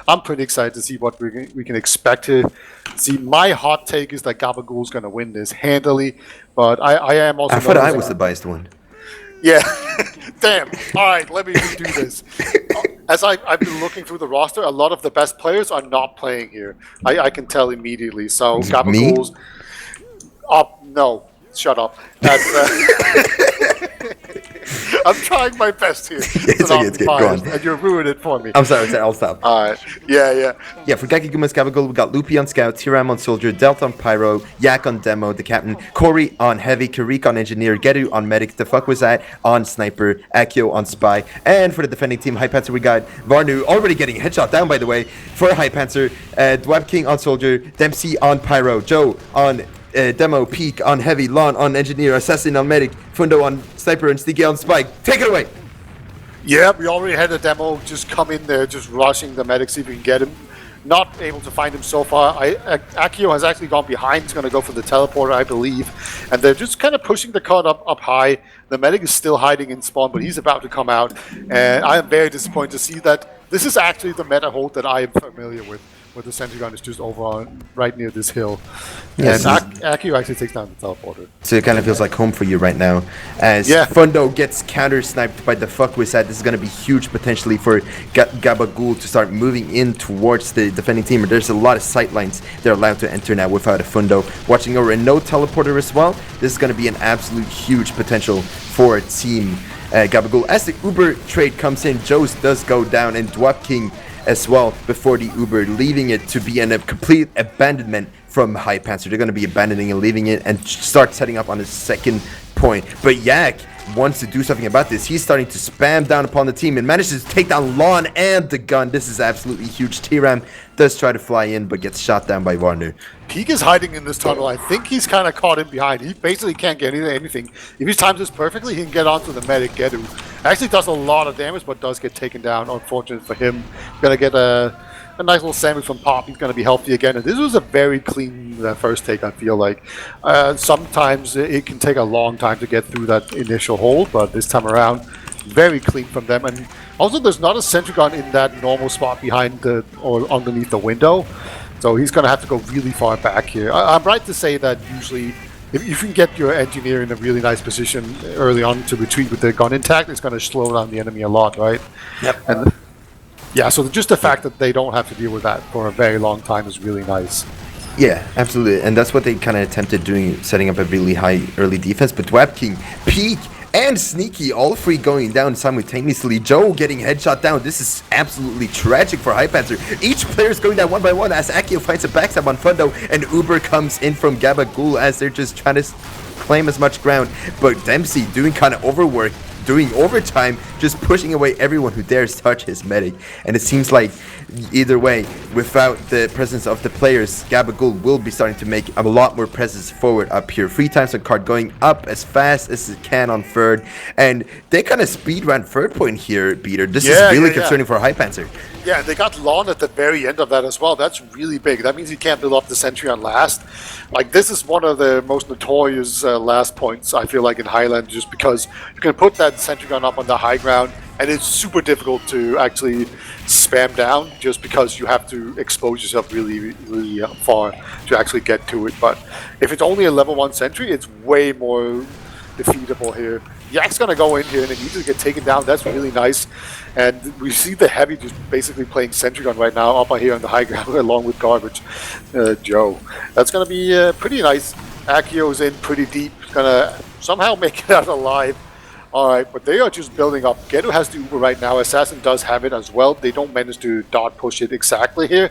I'm pretty excited to see what we can expect here. See, my hot take is that GABAGOOL is going to win this handily, but I am also. I thought I was the biased one. Yeah, damn. All right, let me do this. As I've been looking through the roster, a lot of the best players are not playing here. I can tell immediately. So GABAGOOL's up. No, shut up. I'm trying my best here. It's okay, go on. And you're ruining it for me. I'm sorry, I'll stop. All right. Yeah. Yeah, for Gacky, Googmans, GABAGOOL, we got Loopy on Scout, Tiram on Soldier, Delta on Pyro, Yak on Demo, the Captain, Corey on Heavy, Karik on Engineer, Gedu on Medic, the fuck was that on Sniper, Akio on Spy, and for the defending team, Highpanzer, we got Varnu already getting headshot down, by the way, for Highpanzer, Dwab King on Soldier, Dempsey on Pyro, Joe on Demo, Peak on Heavy, Lon on Engineer, Assassin on Medic, Fundo on Sniper, and Sneaky on Spike. Take it away! Yeah, we already had a Demo just come in there, just rushing the Medic, see if we can get him. Not able to find him so far. Akio has actually gone behind. He's going to go for the teleporter, I believe. And they're just kind of pushing the card up high. The Medic is still hiding in spawn, but he's about to come out. And I am very disappointed to see that this is actually the meta hold that I am familiar with. Where the sentry gun is just over on right near this hill. Yes. And Akio actually takes down the teleporter. So it kind of feels like home for you right now. As Fundo gets counter-sniped by the fuck with that, this is going to be huge potentially for GABAGOOL to start moving in towards the defending team. There's a lot of sight lines they're allowed to enter now without a Fundo watching over, and no teleporter as well. This is going to be an absolute huge potential for team GABAGOOL. As the Uber trade comes in, Joe's does go down, and Dwap King as well before the Uber, leaving it to be a complete abandonment from Highpanzer. They're going to be abandoning and leaving it and start setting up on the second point. But Yak wants to do something about this. He's starting to spam down upon the team and manages to take down Lon and the gun. This is absolutely huge. T-Ram does try to fly in but gets shot down by Varnu. Peak is hiding in this tunnel. I think he's kind of caught in behind. He basically can't get anything. If he times this perfectly, he can get onto the medic, Gedu. Actually does a lot of damage, but does get taken down. Unfortunate for him. Gonna get a nice little sandwich from Pop. He's gonna be healthy again. And this was a very clean first take, I feel like. Sometimes it can take a long time to get through that initial hold, but this time around, very clean from them. And also, there's not a sentry gun in that normal spot behind or underneath the window. So he's going to have to go really far back here. I'm right to say that usually if you can get your engineer in a really nice position early on to retreat with the gun intact, it's going to slow down the enemy a lot, right? Yep. And yeah, so just the fact that they don't have to deal with that for a very long time is really nice. Yeah, absolutely. And that's what they kind of attempted doing, setting up a really high early defense. But Dwap King, Peak, and Sneaky, all three going down simultaneously. Joe getting headshot down. This is absolutely tragic for Highpanzer. Each player is going down one by one as Akio finds a backstab on Fundo, and Uber comes in from GABAGOOL as they're just trying to claim as much ground. But Dempsey doing kind of overwork, doing overtime, just pushing away everyone who dares touch his medic. And it seems like either way, without the presence of the players, GABAGOOL will be starting to make a lot more presence forward up here. 3 times on card, going up as fast as it can on third. And they kind of speed ran third point here, Peter. This is really concerning for Highpanzer. Yeah, they got Lon at the very end of that as well. That's really big. That means you can't build up the sentry on last. Like, this is one of the most notorious last points, I feel like, in Highlander, just because you can put that sentry gun up on the high ground, and it's super difficult to actually spam down just because you have to expose yourself really, really far to actually get to it. But if it's only a level 1 sentry, it's way more defeatable here. Yak's gonna go in here and immediately get taken down. That's really nice. And we see the Heavy just basically playing sentry gun right now up here on the high ground along with Garbage Joe. That's gonna be pretty nice. Akio's in pretty deep. He's gonna somehow make it out alive. Alright, but they are just building up. Gedu has the Uber right now. Assassin does have it as well. They don't manage to dot push it exactly here,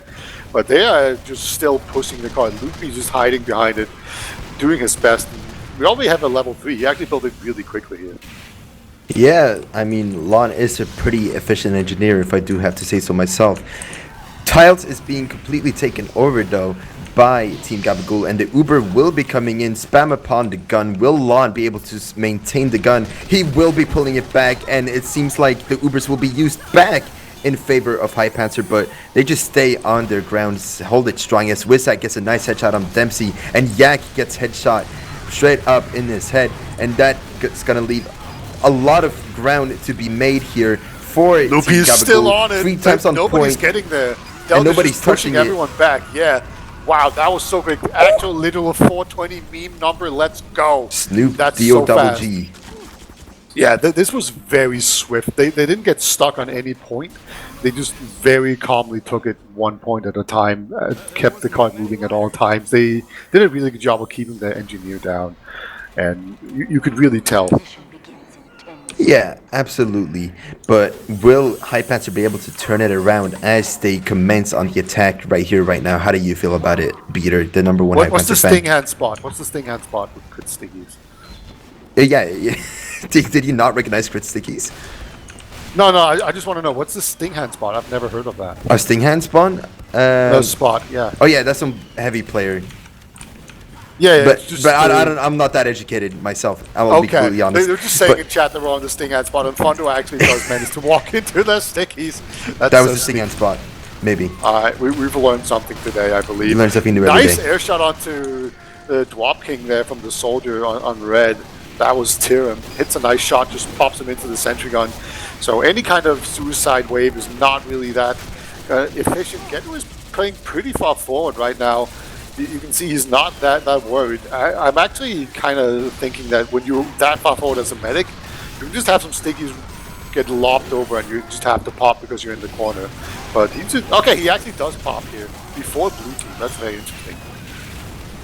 but they are just still pushing the card. Loopy's just hiding behind it, doing his best. We already have a level 3. He actually built it really quickly here. Yeah, I mean, Lon is a pretty efficient engineer, if I do have to say so myself. Tiles is being completely taken over, though, by Team GABAGOOL, and the Uber will be coming in, spam upon the gun. Will Lon be able to maintain the gun? He will be pulling it back, and it seems like the Ubers will be used back in favor of Highpanzer, but they just stay on their grounds, hold it strong as Wizak gets a nice headshot on Dempsey, and Yak gets headshot straight up in his head, and that's gonna leave a lot of ground to be made here for Loopy's still on it. 3 times on Nobody's point. getting there. Delta's nobody's just pushing touching it. everyone back. Yeah. Wow, that was so quick. Actual literal 420 meme number. Let's go. Snoop That's D-O so double fast. G. Yeah, this was very swift. They didn't get stuck on any point. They just very calmly took it 1 point at a time, kept the card moving at all times. They did a really good job of keeping the engineer down, and you could really tell. Yeah, absolutely. But will Highpanzer be able to turn it around as they commence on the attack right here, right now? How do you feel about it, Beater, the number one Highpanzer fan? What's the sting hand spot? What's the sting hand spot with crit stickies? Yeah. Did you not recognize crit stickies? No, I just want to know, what's the sting hand spot? I've never heard of that. A sting hand spawn? No, spot, yeah. Oh yeah, that's some heavy player. Yeah, but I'm not that educated myself. I will be completely honest. They're just saying in chat they're on the sting hand spot, and Fondo actually does manage to walk into their stickies. That was the sting hand spot, maybe. Alright, we've learned something today, I believe. You learn something new every day. Nice air shot onto the Dwap King there from the soldier on red. That was Tyram. Hits a nice shot, just pops him into the sentry gun. So any kind of suicide wave is not really that efficient. Getu is playing pretty far forward right now. You can see he's not that worried. I'm actually kind of thinking that when you're that far forward as a medic, you can just have some stickies get lopped over and you just have to pop because you're in the corner. But he actually does pop here before blue team. That's very interesting.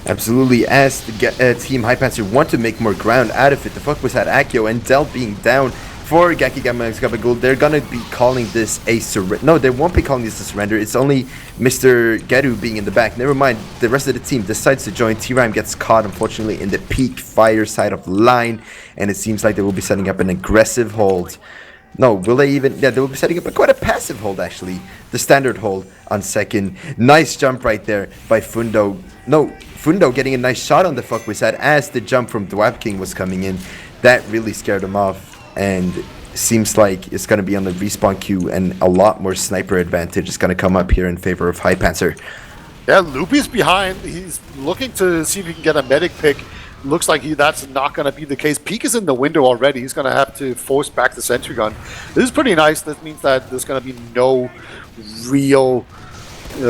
Absolutely, as the team Highpanzer want to make more ground out of it. The fuck was that Akio and Del being down for Gacky GABAGOOL. They're gonna be calling this a surrender. No, they won't be calling this a surrender. It's only Mr. Getu being in the back. Never mind, the rest of the team decides to join. T-Rhyme gets caught, unfortunately, in the peak fire side of the line, and it seems like they will be setting up an aggressive hold. No, will they even? Yeah, they will be setting up quite a passive hold, actually. The standard hold on second. Nice jump right there by Fundo. No, Fundo getting a nice shot on the fuckwizard as the jump from Dwap King was coming in. That really scared him off, and seems like it's going to be on the respawn queue, and a lot more sniper advantage is going to come up here in favor of Highpanzer. Yeah, Loopy's behind. He's looking to see if he can get a medic pick. Looks like that's not going to be the case. Peak is in the window already. He's going to have to force back the sentry gun. This is pretty nice. That means that there's going to be no real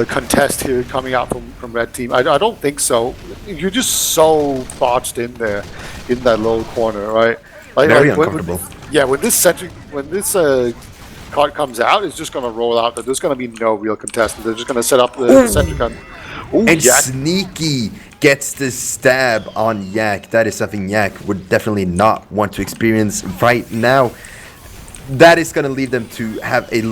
contest here coming out from red team. I don't think so. You're just so botched in there in that little corner, right? Very uncomfortable. When this card comes out, it's just going to roll out. That there's going to be no real contest. They're just going to set up the sentry gun. Ooh, and Yak. Sneaky gets the stab on Yak. That is something Yak would definitely not want to experience right now. That is going to lead them to have a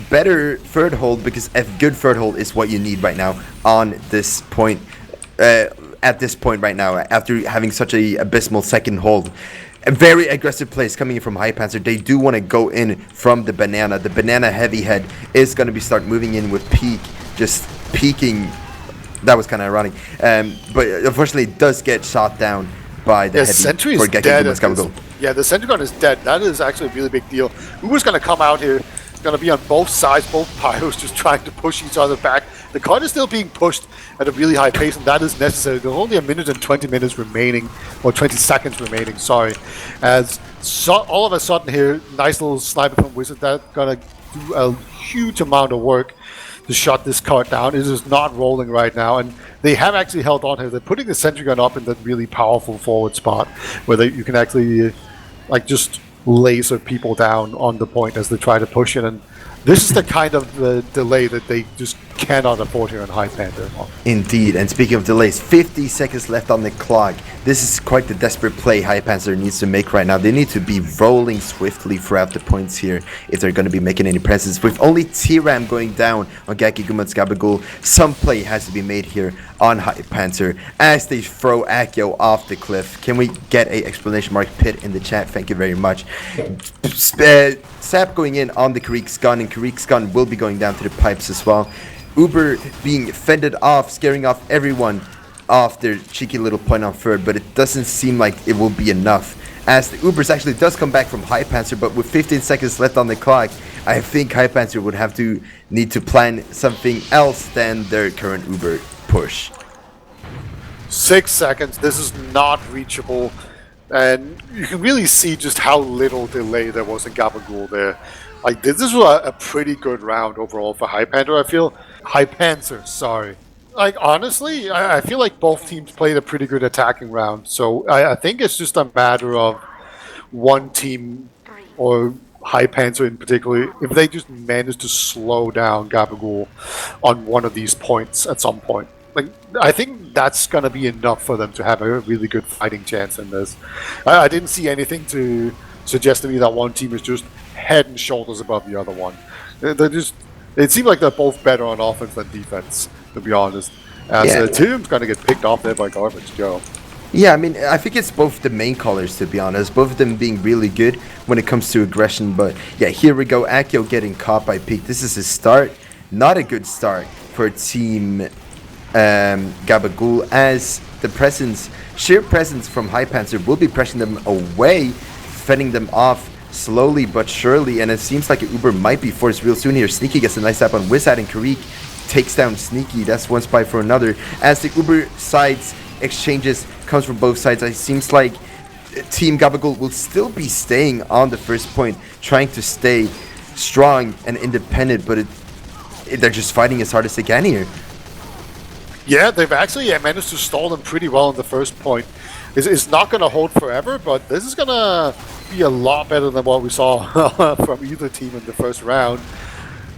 better third hold, because a good third hold is what you need right now on this point. At this point right now, after having such a abysmal second hold. A very aggressive plays coming in from Highpanzer. They do want to go in from the banana. The banana heavy head is going to start moving in with Peak, just peeking. That was kind of ironic, but unfortunately it does get shot down by the heavy sentry for is Gacky dead. Yeah, the sentry gun is dead. That is actually a really big deal. Who's going to come out here? It's going to be on both sides, both pyros just trying to push each other back. The card is still being pushed at a really high pace, and that is necessary. There's only a minute and 20 minutes remaining, or 20 seconds remaining, sorry. As all of a sudden here, nice little sniper from Wizard, that's going to do a huge amount of work to shut this card down. It is not rolling right now, and they have actually held on here. They're putting the sentry gun up in that really powerful forward spot where you can actually just laser people down on the point as they try to push it, and this is the kind of delay that they just cannot afford here in Highpanzer. Indeed, and speaking of delays, 50 seconds left on the clock. This is quite the desperate play Highpanzer needs to make right now. They need to be rolling swiftly throughout the points here if they're going to be making any presence. With only T-Ram going down on Gacky GABAGOOL, some play has to be made here on Highpanzer as they throw Akio off the cliff. Can we get a exclamation mark pit in the chat? Thank you very much. Sap going in on the Karik's gun, and Karik's gun will be going down to the pipes as well. Uber being fended off, scaring off everyone off their cheeky little point on third, but it doesn't seem like it will be enough, as the Ubers actually does come back from Highpanzer, but with 15 seconds left on the clock, I think Highpanzer would have to need to plan something else than their current Uber push. 6 seconds, this is not reachable, and you can really see just how little delay there was in GABAGOOL there. Like, this was a pretty good round overall for Highpanzer, I feel. Highpanzer, sorry. Like, honestly, I feel like both teams played a pretty good attacking round. So I think it's just a matter of one team, or Highpanzer in particular, if they just manage to slow down GABAGOOL on one of these points at some point. Like, I think that's going to be enough for them to have a really good fighting chance in this. I didn't see anything to suggest to me that one team is just head and shoulders above the other one. They're just... It seemed like they're both better on offense than defense, to be honest. As Tim's going to get picked off there by Garbage Joe. Yeah, I mean, I think it's both the main callers, to be honest. Both of them being really good when it comes to aggression. But yeah, here we go. Akio getting caught by Peak. This is his start. Not a good start for Team GABAGOOL, as the sheer presence from Highpanzer will be pressing them away, fending them off slowly but surely, and it seems like Uber might be forced real soon here. Sneaky gets a nice tap on Wizard, and Karik takes down Sneaky. That's one spy for another. As the Uber sides exchanges comes from both sides, it seems like Team GABAGOOL will still be staying on the first point, trying to stay strong and independent, but they're just fighting as hard as they can here. Yeah, they've actually managed to stall them pretty well in the first point. It's not going to hold forever, but this is going to be a lot better than what we saw from either team in the first round.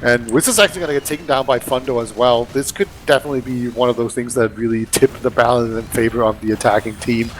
And Wiz is actually going to get taken down by Fundo as well. This could definitely be one of those things that really tip the balance in favor of the attacking team.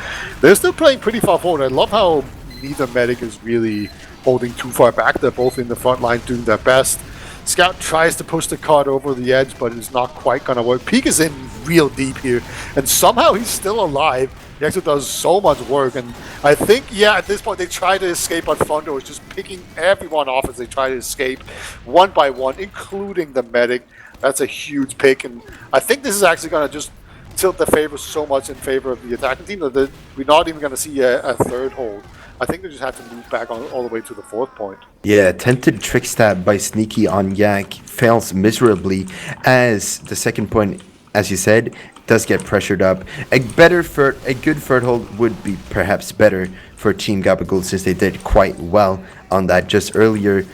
They're still playing pretty far forward. I love how neither medic is really holding too far back. They're both in the front line doing their best. Scout tries to push the card over the edge, but it's not quite going to work. Peak is in real deep here, and somehow he's still alive. He actually does so much work, and I think, yeah, at this point they try to escape, but Fundo is just picking everyone off as they try to escape, one by one, including the medic. That's a huge pick, and I think this is actually going to just tilt the favor so much in favor of the attacking team that we're not even going to see a third hold. I think they just have to move back all the way to the fourth point. Yeah, attempted trick stab by Sneaky on Yak fails miserably, as the second point, as you said, does get pressured up. A good third hold would be perhaps better for Team GABAGOOL, since they did quite well on that just earlier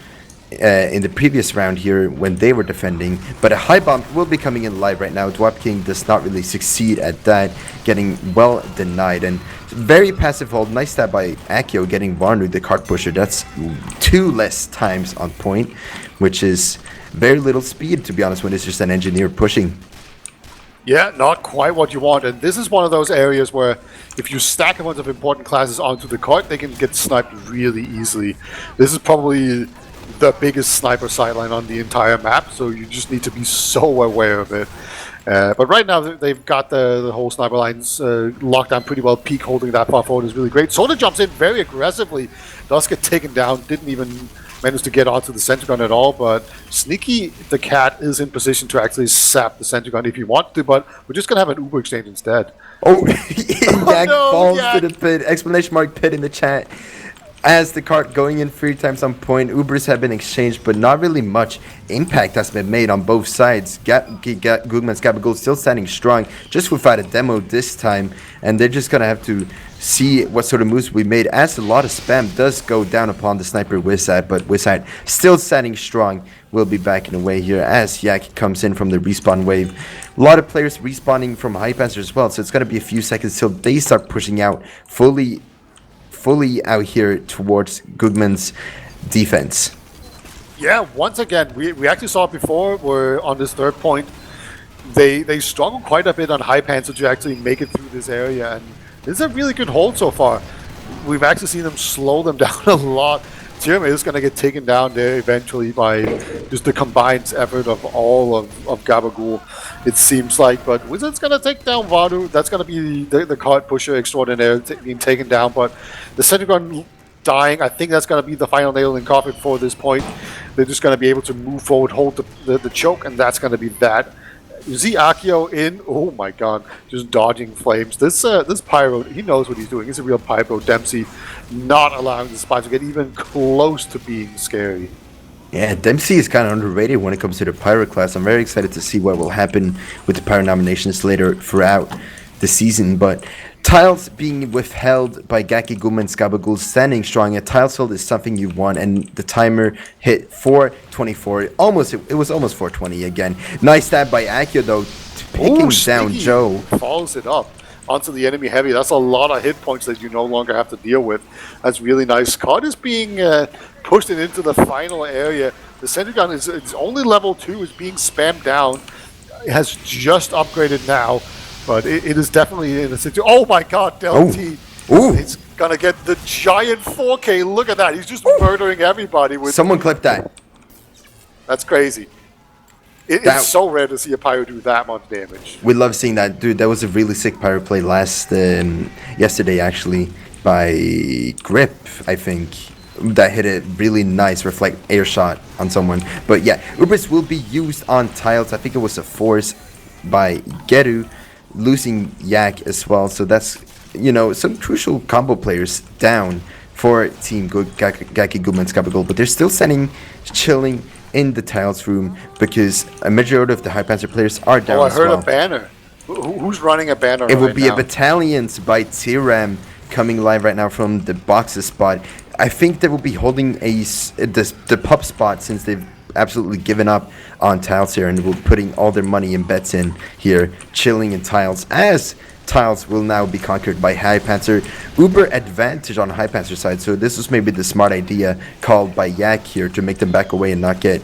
in the previous round here when they were defending. But a high bomb will be coming in live right now. Dwap King does not really succeed at that, getting well denied. And very passive hold. Nice stab by Akio getting Varnu, the cart pusher. That's 2 less times on point, which is very little speed, to be honest, when it's just an engineer pushing. Yeah, not quite what you want. And this is one of those areas where if you stack a bunch of important classes onto the cart, they can get sniped really easily. This is probably the biggest sniper sideline on the entire map, so you just need to be so aware of it. But right now they've got the whole sniper lines locked down pretty well. Peak holding that far forward is really great. Soda jumps in very aggressively, does get taken down, didn't even manage to get onto the center gun at all, but Sneaky the cat is in position to actually sap the center gun if you want to, but we're just gonna have an Uber exchange instead. Oh, Yak falls to the pit, exclamation mark pit in the chat. As the cart going in 3 times on point, Ubers have been exchanged, but not really much impact has been made on both sides. Googmans GABAGOOL still standing strong, just without a demo this time, and they're just gonna have to see what sort of moves we made, as a lot of spam does go down upon the sniper Wizard, but Wizard still standing strong. Will be backing away here as Yak comes in from the respawn wave. A lot of players respawning from Highpanzer as well, so it's gonna be a few seconds till they start pushing out fully out here towards Googman's defense. Yeah, once again, we actually saw it before, where on this third point, they struggled quite a bit on Highpanzer to actually make it through this area, and this is a really good hold so far. We've actually seen them slow them down a lot. Tyrion is going to get taken down there eventually by just the combined effort of all of GABAGOOL, it seems like. But Wizard's going to take down Vadu. That's going to be the card pusher extraordinaire being taken down. But the center gun dying, I think that's going to be the final nail in the coffin for this point. They're just going to be able to move forward, hold the choke, and that's going to be that. You see Akio in, oh my god, just dodging flames. This Pyro, he knows what he's doing. He's a real Pyro. Dempsey not allowing the spy to get even close to being scary. Yeah, Dempsey is kind of underrated when it comes to the Pyro class. I'm very excited to see what will happen with the Pyro nominations later throughout the season, but Tiles being withheld by Gacky, Googmans, GABAGOOL standing strong. A tiles field is something you want, and the timer hit 4:24. Almost, it was almost 4:20 again. Nice stab by Akio though, picking down Joe. Follows it up onto the enemy heavy. That's a lot of hit points that you no longer have to deal with. That's really nice. Card is being pushed into the final area. The center gun is it's only level 2, is being spammed down. It has just upgraded now, but it is definitely in a situation. Oh my god, Del T. He's gonna get the giant 4K. Look at that. He's just murdering everybody with. Someone clip that. That's crazy. It's so rare to see a pyro do that much damage. We love seeing that, dude. That was a really sick pyro play yesterday, actually, by Grip, I think. That hit a really nice reflect air shot on someone. But yeah, Ubers will be used on tiles. I think it was a force by Geru, losing Yak as well. So that's, you know, some crucial combo players down for Team Gacky, Googmans, GABAGOOL. But they're still chilling in the tiles room because a majority of the Highpanzer players are down as well. I heard a banner. Who's running a banner It will be a Battalions by T-Ram coming live right now from the boxes spot. I think they will be holding the pub spot since they've absolutely given up on tiles here and will putting all their money and bets in here, chilling in tiles, as tiles will now be conquered by Highpanzer. Uber advantage on Highpanzer side, so this was maybe the smart idea called by Yak here to make them back away and not get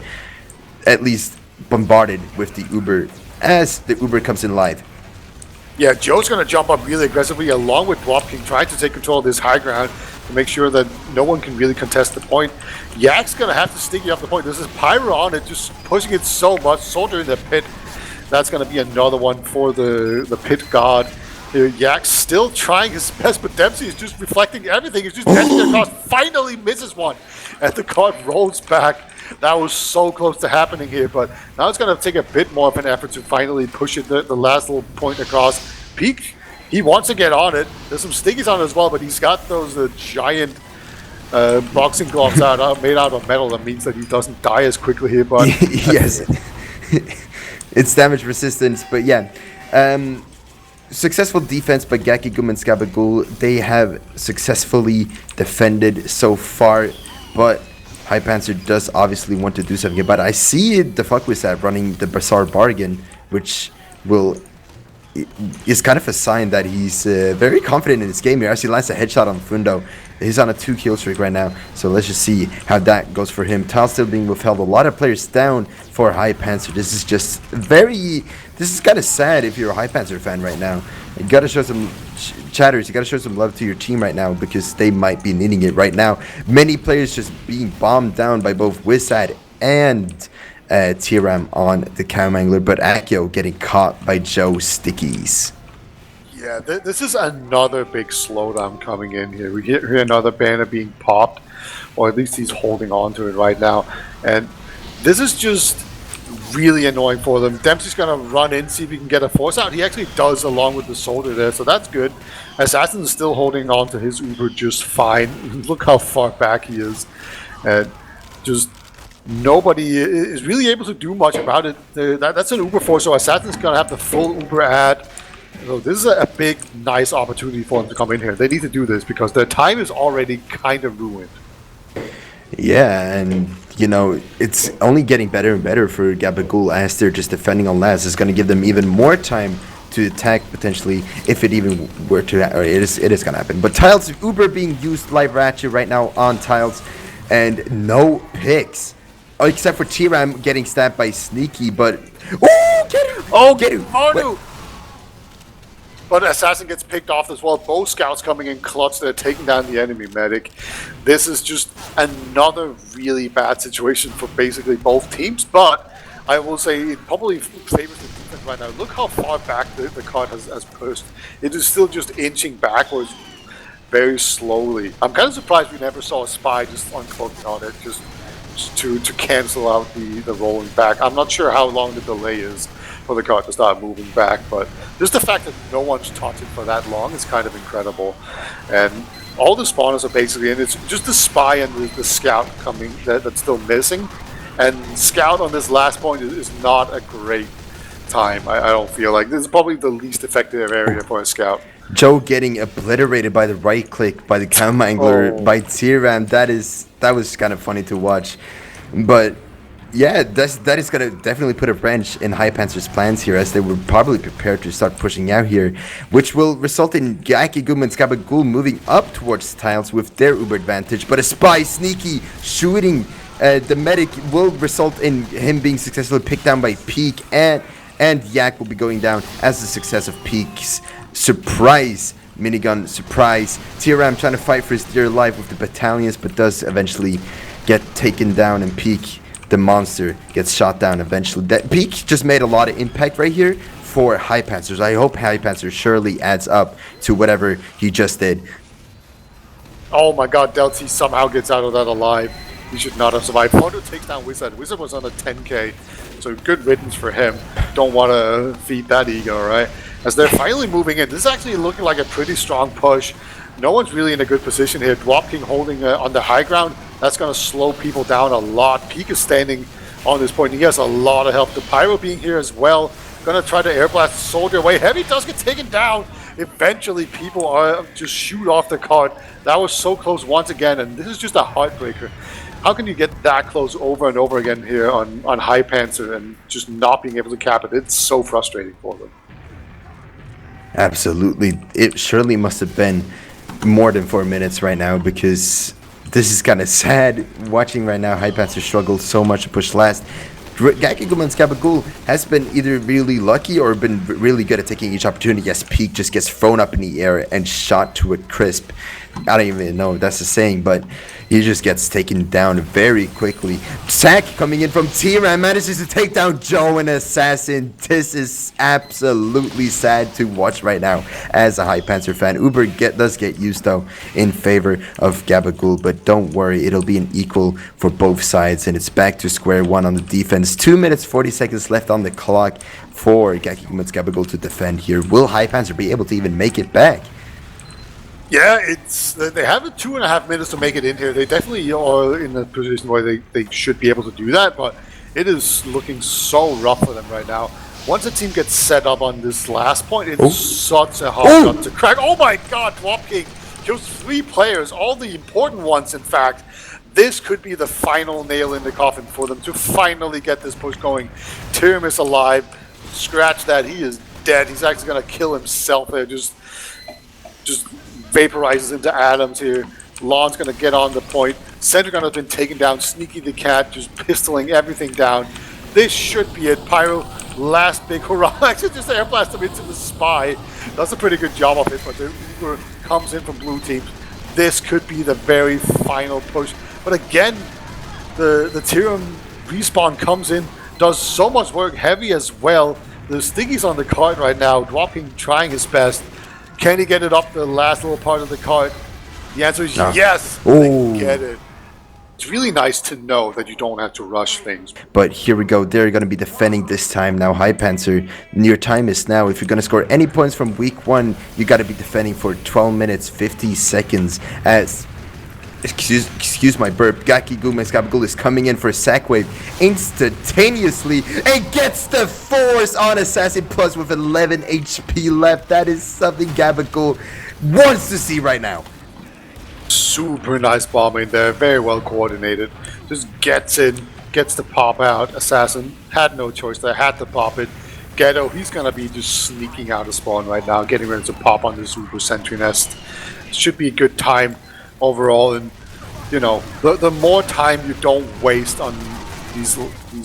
at least bombarded with the Uber as the Uber comes in live. Yeah, Joe's going to jump up really aggressively along with Dwarf King, trying to take control of this high ground to make sure that no one can really contest the point. Yak's going to have to sticky off the point. This is Pyro on it, just pushing it so much. Soldier in the pit. That's going to be another one for the pit god. Here, Yak's still trying his best, but Dempsey is just reflecting everything. He's just dashing across, finally misses one. And the card rolls back. That was so close to happening here, but now it's going to take a bit more of an effort to finally push it the last little point across. Peak, he wants to get on it. There's some stickies on it as well, but he's got those giant boxing gloves made out of metal. That means that he doesn't die as quickly here, but... Yes. It's damage resistance, but yeah. Successful defense by Gacky, Googmans, GABAGOOL. They have successfully defended so far, but Highpanzer does obviously want to do something about it. I see the Fuckwizard running the Bazaar Bargain, which is kind of a sign that he's very confident in this game here. Actually lands a headshot on Fundo. He's on a 2-kill streak right now, so let's just see how that goes for him. Tile still being withheld. A lot of players down for Highpanzer. This is kind of sad if you're a Highpanzer fan right now. You gotta show some chatters, you gotta show some love to your team right now because they might be needing it right now. Many players just being bombed down by both Wizard and T-Ram on the Cam Angler, but Akio getting caught by Joe Stickies. Yeah, this is another big slowdown coming in here. We hear another banner being popped, or at least he's holding on to it right now. And this is just really annoying for them. Dempsey's going to run in, see if he can get a force out. He actually does along with the soldier there, so that's good. Assassin is still holding on to his Uber just fine. Look how far back he is. And just nobody is really able to do much about it. That's an Uber force, so Assassin's going to have the full Uber ad. So this is a big, nice opportunity for them to come in here. They need to do this because their time is already kind of ruined. Yeah, and you know, it's only getting better and better for GABAGOOL as they're just defending on last. It's going to give them even more time to attack potentially if it even were to, or it is going to happen. But tiles, Uber being used live ratchet right now on tiles, and no picks. Oh, except for T-Ram getting stabbed by Sneaky, but get him! But Assassin gets picked off as well. Both scouts coming in clutch. They're taking down the enemy medic. This is just another really bad situation for basically both teams. But I will say it probably favors the defense right now. Look how far back the card has pushed. It is still just inching backwards very slowly. I'm kind of surprised we never saw a spy just uncloaking on it, just to cancel out the rolling back. I'm not sure how long the delay is for the card to start moving back, but just the fact that no one's taught it for that long is kind of incredible. And all the spawners are basically in. It's just the spy and the scout coming that's still missing. And scout on this last point is not a great time. I don't feel like this is probably the least effective area for a scout. Joe getting obliterated by the right click by the cam angler by T-Ram. That was kind of funny to watch, but yeah, that is gonna definitely put a wrench in Highpanzer's plans here, as they were probably prepared to start pushing out here, which will result in Gacky, Googmans, GABAGOOL moving up towards the tiles with their uber advantage. But a spy sneaky shooting the medic will result in him being successfully picked down by Peak, and Yak will be going down as the success of Peak's surprise minigun surprise. T-Ram trying to fight for his dear life with the battalions, but does eventually get taken down, and Peak, the monster, gets shot down eventually. That Peak just made a lot of impact right here for Highpanzers. I hope Highpanzer surely adds up to whatever he just did. Oh my god, Delty somehow gets out of that alive. He should not have survived. Fondo takes down Wizard. Wizard was on a 10k, so good riddance for him. Don't want to feed that ego, right? As they're finally moving in. This is actually looking like a pretty strong push. No one's really in a good position here. Dwarf King holding on the high ground. That's going to slow people down a lot. Peak is standing on this point. He has a lot of help. The Pyro being here as well. Going to try to air blast Soldier away. Heavy does get taken down. Eventually, people are just shoot off the cart. That was so close once again, and this is just a heartbreaker. How can you get that close over and over again here on Highpanzer and just not being able to cap it? It's so frustrating for them. Absolutely. It surely must have been more than 4 minutes right now, because this is kind of sad watching right now. Highpanzer struggled so much to push last. Gacky, Googmans, GABAGOOL has been either really lucky or been really good at taking each opportunity. Yes, Peak just gets thrown up in the air and shot to a crisp. I don't even know if that's the saying, but he just gets taken down very quickly. Sack coming in from T-Ram manages to take down Joe and Assassin. This is absolutely sad to watch right now as a Highpanzer fan. Uber does get used though in favor of GABAGOOL, but don't worry, it'll be an equal for both sides, and it's back to square one on the defense. 2 minutes 40 seconds left on the clock for Gacky, Googmans, GABAGOOL to defend here. Will Highpanzer be able to even make it back? Yeah, they have 2.5 minutes to make it in here. They definitely are in a position where they should be able to do that, but it is looking so rough for them right now. Once the team gets set up on this last point, it's such a hard shot to crack. Oh my god, Dwarf King kills 3 players, all the important ones in fact. This could be the final nail in the coffin for them to finally get this push going. Tyrim is alive. Scratch that, he is dead. He's actually going to kill himself there. Just vaporizes into atoms here. Lon's going to get on the point. Centric has been taken down. Sneaky the Cat just pistoling everything down. This should be it. Pyro, last big hurrah. Actually just air blast him into the spy. That's a pretty good job of it, but the Uber comes in from blue team. This could be the very final push. But again, the Tyrion respawn comes in, does so much work. Heavy as well. The Stiggy's on the card right now. Dropping, trying his best. Can he get it up the last little part of the cart? The answer is yes. They get it. It's really nice to know that you don't have to rush things. But here we go. They're going to be defending this time now. Highpanzer, your time is now. If you're going to score any points from week 1, you got to be defending for 12 minutes, 50 seconds. As excuse my burp, Gacky, Googmans, GABAGOOL is coming in for a sack wave instantaneously and gets the force on Assassin Plus with 11 HP left. That is something GABAGOOL wants to see right now. Super nice bombing there, very well coordinated. Just gets in, gets the pop out. Assassin had no choice there, had to pop it. Ghetto, he's gonna be just sneaking out of spawn right now, getting ready to pop on the Super Sentry Nest. Should be a good time overall, and you know, the more time you don't waste on these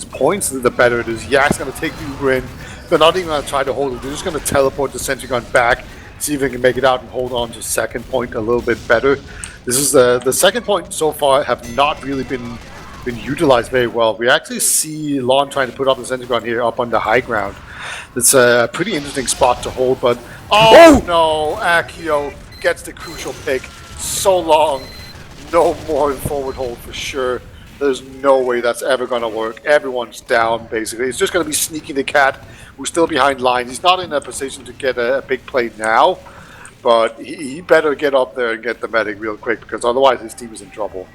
points, the better it is. Yak's gonna take the Uber in. They're not even gonna try to hold it. They're just gonna teleport the Sentry Gun back, see if they can make it out and hold on to second point a little bit better. This is the second point so far have not really been utilized very well. We actually see Lon trying to put up the Sentry Gun here up on the high ground. It's a pretty interesting spot to hold, but no, Akio gets the crucial pick. So long, no more forward hold for sure. There's no way that's ever going to work. Everyone's down, basically. It's just going to be Sneaky the Cat, who's still behind lines. He's not in a position to get a big play now, but he better get up there and get the medic real quick, because otherwise his team is in trouble.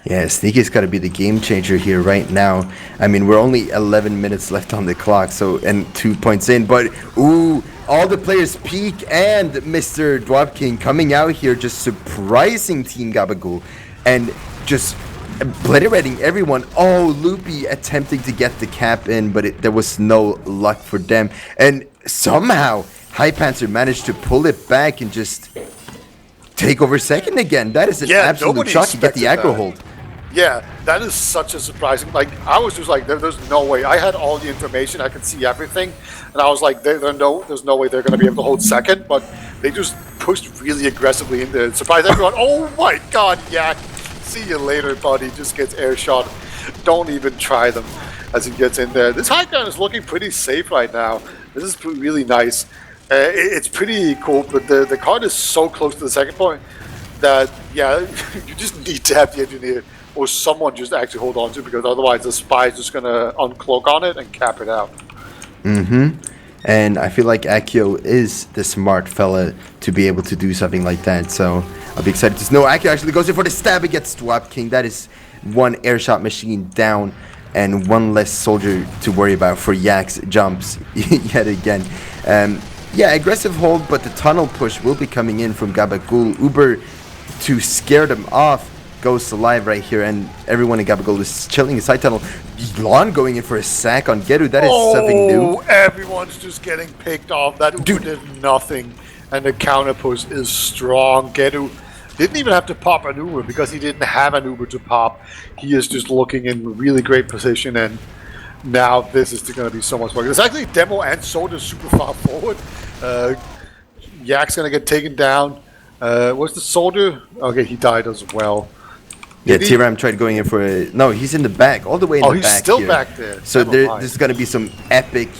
Yeah, Sneaky's got to be the game changer here right now. I mean, we're only 11 minutes left on the clock, so and 2 points in. But ooh, all the players peak, and Mr. Dwarf King coming out here, just surprising Team Gabagool, and just obliterating everyone. Oh, Loopy attempting to get the cap in, but there was no luck for them. And somehow Highpanzer managed to pull it back and just take over second again. That is an absolute shock to get the aggro hold. Yeah, that is such a surprising. Like, I was just like, there's no way. I had all the information, I could see everything, and I was like, there's no way they're going to be able to hold second. But they just pushed really aggressively in there, surprised everyone. Oh my God, yeah. See you later, buddy. Just gets air shot. Don't even try them as he gets in there. This high ground is looking pretty safe right now. This is really nice. It's pretty cool, but the card is so close to the second point that, yeah, you just need to have the engineer or someone just actually hold on to, because otherwise the spy is just going to uncloak on it and cap it out. And I feel like Akio is the smart fella to be able to do something like that, so I'll be excited to know. Akio actually goes in for the stab against Dwarf King. That is one airshot machine down and one less soldier to worry about for Yak's jumps yet again. Yeah, aggressive hold, but the tunnel push will be coming in from Gabagool. Uber, to scare them off, goes alive right here, and everyone in Gabagool is chilling in side tunnel. Lon going in for a sack on Geru. That is something new. Everyone's just getting picked off. That Uber did nothing, and the counter push is strong. Geru didn't even have to pop an Uber because he didn't have an Uber to pop. He is just looking in really great position, and now this is going to be so much fun. It's actually Demo and Soda super far forward. Yak's going to get taken down. What's the Soldier? Okay, he died as well. Yeah, T-Ram tried going in for a... No, he's in the back, all the way in the back. Oh, he's still here. Back there. So there's going to be some epic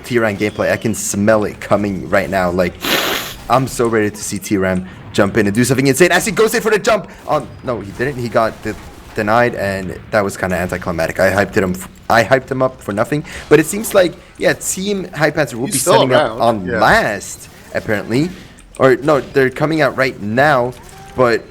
T-Ram gameplay. I can smell it coming right now. Like, I'm so ready to see T-Ram jump in and do something insane. As he goes in for the jump. No, he didn't. He got denied, and that was kind of anticlimactic. I hyped him up for nothing. But it seems like, yeah, Team Highpanzer will be setting up on last, apparently. Or, no, they're coming out right now, but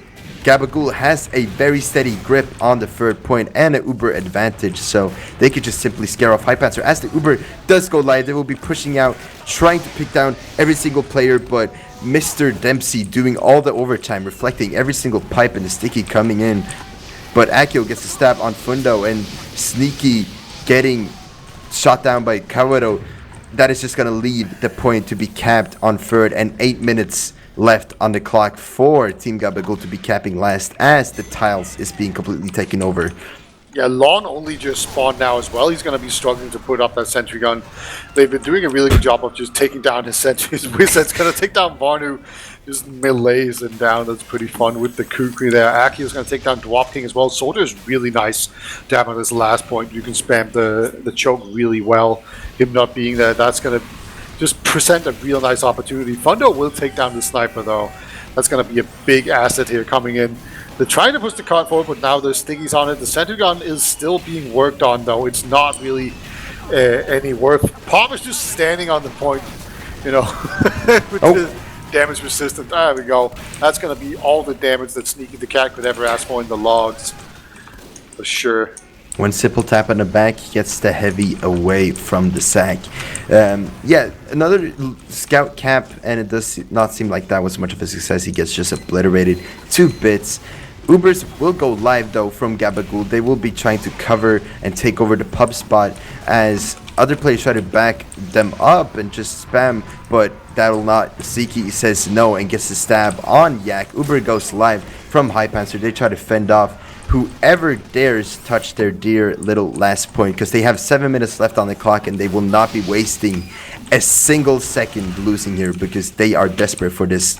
Gabagool has a very steady grip on the third point and an Uber advantage, so they could just simply scare off Highpanzer. As the Uber does go live, they will be pushing out, trying to pick down every single player, but Mr. Dempsey doing all the overtime, reflecting every single pipe and the sticky coming in. But Akio gets a stab on Fundo, and Sneaky getting shot down by Kawado. That is just going to leave the point to be capped on third, and 8 minutes left on the clock for Team Gabagool to be capping last as the tiles is being completely taken over. Yeah, Lon only just spawned now as well. He's going to be struggling to put up that sentry gun. They've been doing a really good job of just taking down his sentries. Wizard's going to take down Varnu, just melees him down. That's pretty fun with the Kukri there. Aki is going to take down Dwarf King as well. Soldier is really nice to have on this last point. You can spam the choke really well. Him not being there, that's going to just present a real nice opportunity. Fundo will take down the sniper though. That's going to be a big asset here coming in. They're trying to push the card forward, but now there's stickies on it. The center gun is still being worked on though. It's not really any worth. Pop is just standing on the point, you know, with the damage resistant. There we go. That's going to be all the damage that Sneaky the Cat could ever ask for in the logs, for sure. When Simple tap on the back, he gets the heavy away from the sack. Yeah, another scout cap, and it does not seem like that was much of a success. He gets just obliterated 2 bits. Ubers will go live though from Gabagool. They will be trying to cover and take over the pub spot as other players try to back them up and just spam, but that will not. Ziki says no and gets the stab on Yak. Uber goes live from Highpanzer. They try to fend off whoever dares touch their dear little last point, because they have 7 minutes left on the clock and they will not be wasting a single second losing here, because they are desperate for this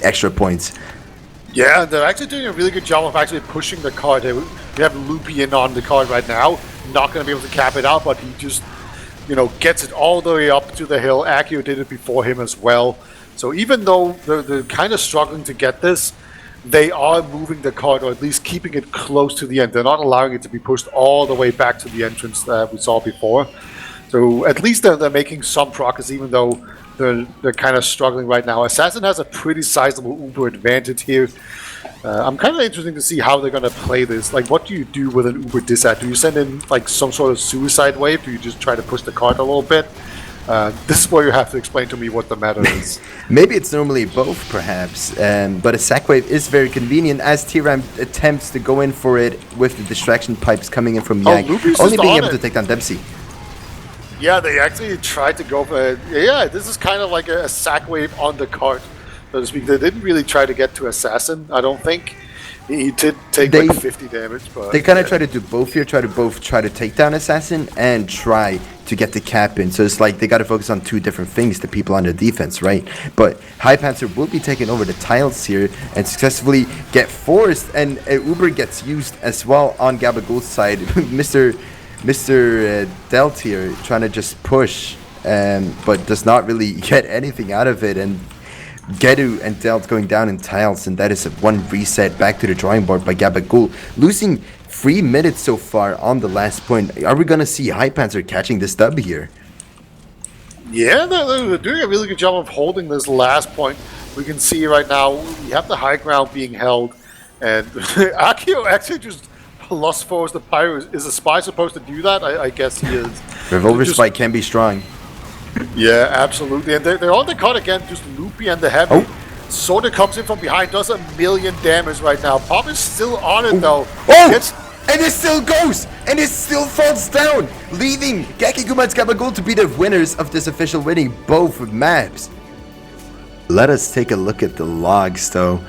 extra points. Yeah, they're actually doing a really good job of actually pushing the card. We have Loopy in on the card right now. Not going to be able to cap it out, but he just, you know, gets it all the way up to the hill. Akio did it before him as well. So even though they're kind of struggling to get this, they are moving the card, or at least keeping it close to the end. They're not allowing it to be pushed all the way back to the entrance that we saw before. So at least they're making some progress, even though they're kind of struggling right now. Assassin has a pretty sizable Uber advantage here. I'm kind of interested to see how they're going to play this. Like, what do you do with an Uber disad? Do you send in like some sort of suicide wave? Do you just try to push the cart a little bit? This is where you have to explain to me what the matter is. Maybe it's normally both, perhaps. But a sack wave is very convenient as T-Ram attempts to go in for it with the distraction pipes coming in from Yak, only being able to take down Dempsey. Yeah, they actually tried to go for it. Yeah, this is kind of like a sack wave on the cart, so to speak. They didn't really try to get to Assassin, I don't think. He did take like 50 damage, but... They kind of try to do both here, try to take down Assassin and try to get the cap in. So it's like they got to focus on two different things, the people on the defense, right? But Highpanzer will be taking over the tiles here and successfully get forced, and Uber gets used as well on GABAGOOL's side. Mr. Delt here trying to just push, but does not really get anything out of it, and Gedu and Delt going down in tiles, and that is one reset back to the drawing board by GABAGOOL, losing 3 minutes so far on the last point. Are we gonna see Highpanzer catching this dub here? Yeah, they're doing a really good job of holding this last point. We can see right now we have the high ground being held, and Akio actually just plus fours the Pyro. Is a spy supposed to do that? I guess he is. Revolver spy can be strong. Yeah, absolutely. And they're on the cut again, just Loopy and the Heavy. Oh. Soda comes in from behind, does 1,000,000 damage right now. Pop is still on it though. Oh! And it still goes! And it still falls down! Leaving Gacky, Googmans, GABAGOOL to be the winners of this official winning both maps. Let us take a look at the logs though.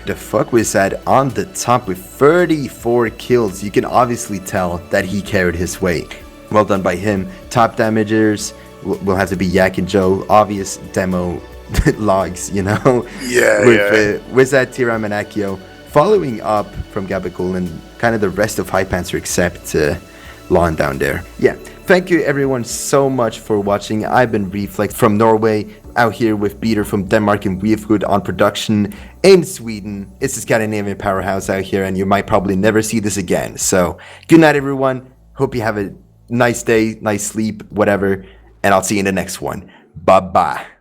The fuck was that on the top with 34 kills. You can obviously tell that he carried his weight. Well done by him. Top damagers will have to be Yak and Joe. Obvious demo logs, you know? Yeah, with Wizard, T-Ram, and Akio. Following up from GABAGOOL and kind of the rest of Highpanzer except Lon down there. Yeah, thank you everyone so much for watching. I've been Refleks from Norway, out here with Peter from Denmark and Wiethoofd on production in Sweden. It's a Scandinavian powerhouse out here, and you might probably never see this again. So, good night everyone. Hope you have a nice day, nice sleep, whatever, and I'll see you in the next one. Bye-bye.